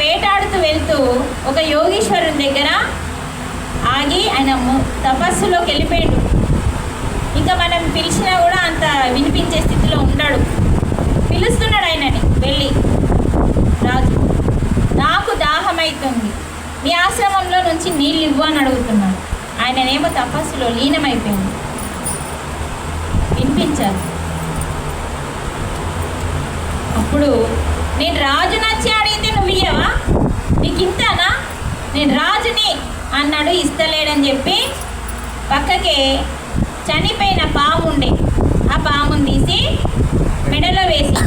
వేటాడుతూ వెళ్తూ ఒక యోగీశ్వరుని దగ్గర ఆగి ఆయన తపస్సులోకి వెళ్ళిపోయాడు. ఇంకా మనం పిలిచినా కూడా అంత వినిపించే స్థితిలో ఉన్నాడు. పిలుస్తున్నాడు ఆయనని వెళ్ళి, రాజు నాకు దాహమవుతుంది, మీ ఆశ్రమంలో నుంచి నీళ్ళు ఇవ్వు అని అడుగుతున్నాడు. ఆయననేమో తపస్సులో లీనమైపోయింది, వినిపించాలి. అప్పుడు నేను రాజు నచ్చి అడిగితే నువ్వు ఇయ్యవా, నీకు ఇంతనా, నేను రాజుని అన్నాడు. ఇస్తలేడని చెప్పి పక్కకే చనిపోయిన పాము ఉండే, ఆ పాముని తీసి మెడలో వేసి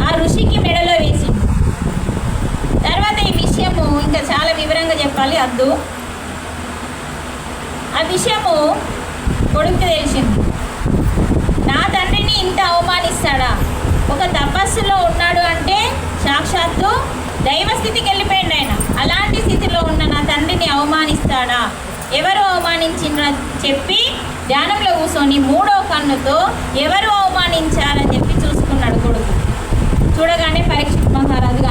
ఆ ఋషికి మెడలో వేసి, తర్వాత ఈ విషయము ఇంకా చాలా వివరంగా చెప్పాలి అద్దు. ఆ విషయము కొడుకు తెలిసింది. నా తండ్రిని ఇంత అవమానిస్తాడా, ఒక తపస్సులో ఉన్నాడు అంటే సాక్షాత్తు దైవస్థితికి వెళ్ళిపోయింది ఆయన. అలాంటి స్థితిలో ఉన్న నా తండ్రిని అవమానిస్తాడా, ఎవరు అవమానించిన చెప్పి ధ్యానంలో కూర్చొని మూడో కన్నుతో ఎవరు అవమానించారని చెప్పి చూసుకున్నాడు కొడుకు. చూడగానే పరీక్షిత్ మహారాజు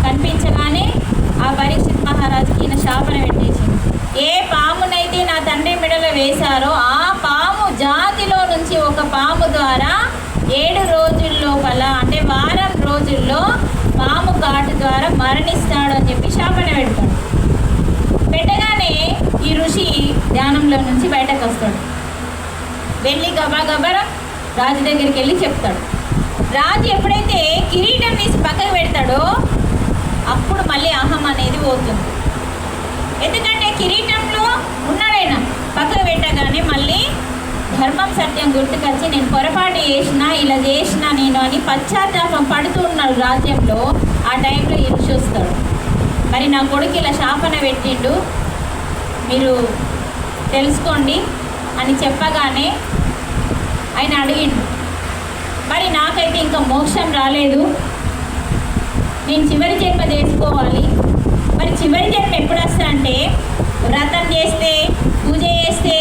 కనిపించగానే ఆ పరీక్షిత్ మహారాజుకి ఈయన శాపన పెట్టేసింది. ఏ పామునైతే నా తండ్రి మెడలో వేశారో ఆ పాము జాతిలో నుంచి ఒక పాము ద్వారా 7 రోజుల్లోపల అంటే వారం రోజుల్లో పాము కాటు ద్వారా మరణిస్తాడు అని చెప్పి శాపన పెడతాడు. పెట్టగానే ఈ ఋషి ధ్యానంలో నుంచి బయటకు వస్తాడు. వెళ్ళి గబగబా రాజు దగ్గరికి వెళ్ళి చెప్తాడు. రాజు ఎప్పుడైతే కిరీటం తీసి పక్కకు పెడతాడో అప్పుడు మళ్ళీ అహం అనేది పోతుంది. ఎందుకంటే కిరీటంలో ఉన్నాడైనా, పక్కకు పెట్టగానే మళ్ళీ ధర్మం సత్యం గుర్తుకొచ్చి నేను పొరపాటు చేసినా, ఇలా చేసినా నేను అని పశ్చాత్తాపం పడుతూ ఉన్నాడు రాజ్యంలో. ఆ టైంలో ఈ ఋషి వస్తాడు. మరి నా కొడుకు ఇలా శాపన పెట్టిండు, మీరు తెలుసుకోండి అని చెప్పగానే ఆయన అడిగిండు, మరి నాకైతే ఇంకా మోక్షం రాలేదు, నేను చివరి జన్మ చేసుకోవాలి, మరి చివరి జన్మ ఎప్పుడు వస్తా అంటే వ్రతం చేస్తే, పూజ చేస్తే,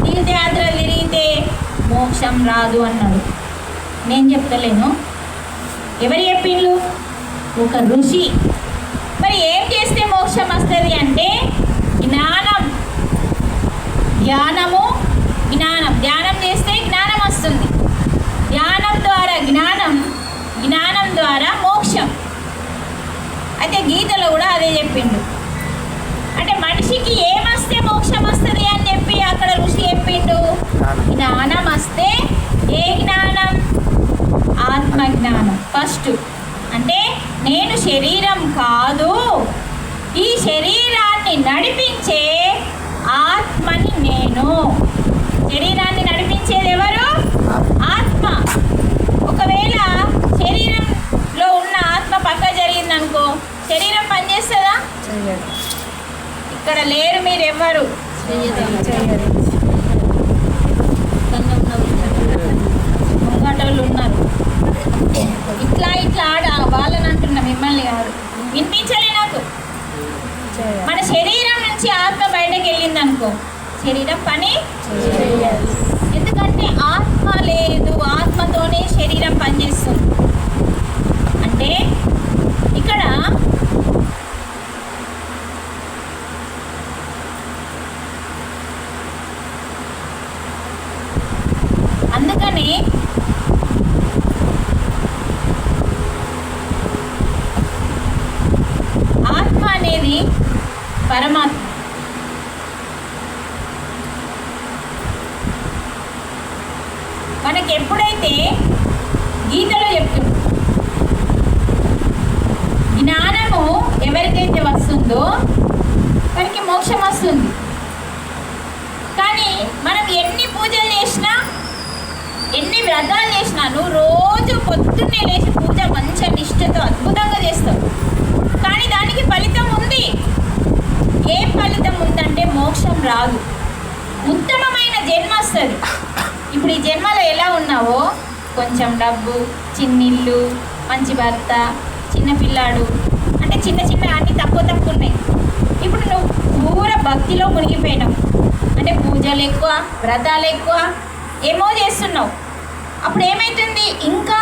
తీర్థయాత్రలు తిరిగితే మోక్షం రాదు అన్నాడు. నేను చెప్తలేను, ఎవరు చెప్పిండ్రు? ఒక ఋషి. మరి ఏం చేస్తే మోక్షం వస్తుంది అంటే జ్ఞానం, ధ్యానము, జ్ఞానం. ధ్యానం చేస్తే జ్ఞానం వస్తుంది, ధ్యానం ద్వారా జ్ఞానం, జ్ఞానం ద్వారా మోక్షం. అయితే గీతలో కూడా అదే చెప్పిండు. అంటే మనిషికి ఏమొస్తే మోక్షం వస్తుంది అని చెప్పి అక్కడ ఋషి చెప్పిండు. జ్ఞానం వస్తే, ఏ జ్ఞానం? ఆత్మజ్ఞానం ఫస్ట్. అంటే నేను శరీరం కాదు, ఈ శరీరాన్ని నడిపించే ఆత్మని నేను. శరీరాన్ని నడిపించేది ఎవరు? ఆత్మ. ఒకవేళ శరీరంలో ఉన్న ఆత్మ పక్క జరిగిందనుకో, శరీరం పనిచేస్తుందా? ఇక్కడ లేరు మీరు ఎవ్వరు, ముంగటోళ్ళు ఉన్నారు. ఇట్లా ఆడ వాళ్ళని అంటున్నా, మిమ్మల్ని కాదు. వినిపించలే నాకు. మన శరీరం నుంచి ఆత్మ బయటకు వెళ్ళిందనుకో, శరీరం పని చేయాలి. ఎందుకంటే ఆత్మ లేదు, ఆత్మతోనే శరీరం పనిచేస్తుంది. అంటే ఇక్కడ అందుకని ఆత్మ అనేది పరమాత్మ. మనకి ఎప్పుడైతే గీతలో చెప్తుంది జ్ఞానము ఎవరికైతే వస్తుందో వారికి మోక్షం వస్తుంది. కానీ మనం ఎన్ని పూజలు చేసినా, ఎన్ని వ్రతాలు చేసినా, నువ్వు రోజు పొద్దున్నే లేచి పూజ మంచిగా నిష్ఠతో అద్భుతంగా చేస్తావు, కానీ దానికి ఫలితం ఉంది. ఏం ఫలితం ఉందంటే మోక్షం రాదు, ఉత్తమమైన జన్మ వస్తుంది. ఇప్పుడు ఈ జన్మలో ఎలా ఉన్నావో, కొంచెం డబ్బు, చిన్నిల్లు, మంచి భర్త, చిన్నపిల్లాడు, అంటే చిన్న చిన్న అన్ని తక్కువ ఉన్నాయి. ఇప్పుడు నువ్వు పూర భక్తిలో మునిగిపోయినావు, అంటే పూజలు ఎక్కువ, వ్రతాలు ఎక్కువ, ఏమో చేస్తున్నావు. అప్పుడు ఏమవుతుంది? ఇంకా